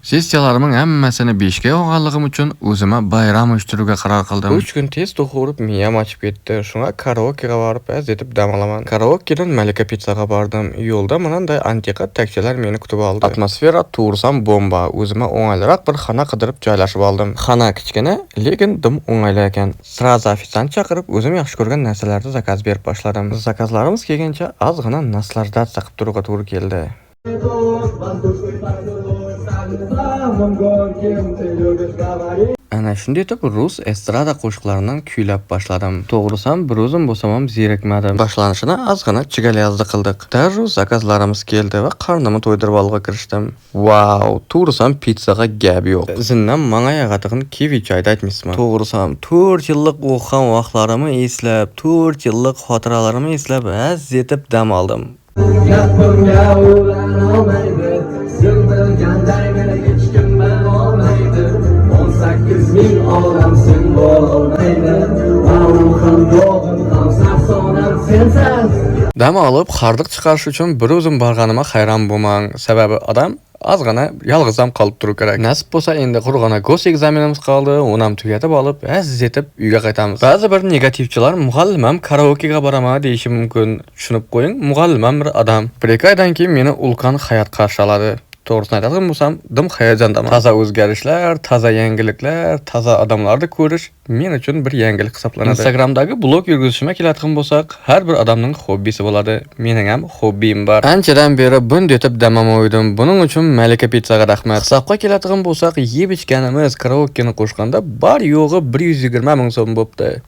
Sessiyalarımın hammasini 5 ga olganligim uchun o'zimga bayram uyushtirishga qaror qildim. 3 kun tez to'xurib miyam ochib ketdi. Shunga karaokega borib az etib dam olaman. Karaokedan Malika pizzaga bordim. Yo'lda menday antiqa taksilar meni kutib oldi. Atmosfera to'g'risam bomba. O'zimga o'ng'ayliroq bir xona qidirib joylashib oldim. Xona kichkina, lekin dim o'ng'ayli ekan. Sraza ofitsiant chaqirib, o'zim yaxshi ko'rgan narsalarni zakaz berib boshladim. Zakazlarimiz kelgancha ozgina naslajdatsiya qilib turishga to'g'ri keldi. Ana shunday deb rus estrada qo'shiqlaridan kuylab boshladim. To'g'risam bir o'zim bo'lsam ham zerikmadim. Boshlanishini ozgina chigalyazda qildik. Darrov zakazlarimiz keldi va qarnimni to'ydirib olg'a kirishdim. Wow, to'g'risam pizzaga gap yo'q. Izindan menga yag'atig'in kivi choyda aytmisman. To'g'risam 4 yillik o'qigan vaqtlarimni eslab, 4 yillik xotiralarimni eslab az etib dam oldim. Dam olib, hardiq chiqarish uchun bir o'zim borganimga hayron bo'lmang. Sababi odam ozgina yolg'izam qolib turish kerak. Nasib bo'lsa, endi qurg'ana gos ekzaminimiz qoldi, uni ham tugatib olib, aziz etib uyga qaytamiz. Ba'zi bir negativchilar muallimam karaokega boraman deyishi mumkin. Tushunib qo'ying, muallimam bir odam. Bir oydan keyin meni ulkan hayot qarshi oladi. To'g'risini aytadigan bo'lsam, dim hayajondaman. Toza o'zgarishlar, toza yangiliklar, toza odamlarni ko'rish men uchun bir yangilik hisoblanadi. Instagramdagi blog yurgizishimga keladigan bo'lsak, har bir odamning hobbisi bo'ladi. Mening ham hobbim bor. Anchadan beri bunday etib damamoydim. Buning uchun Malika pizzaga rahmat. Hisobga keladigan bo'lsak, yeb ichganimiz karaokeni qo'shganda bor yo'g'i 120 ming so'm bo'pti.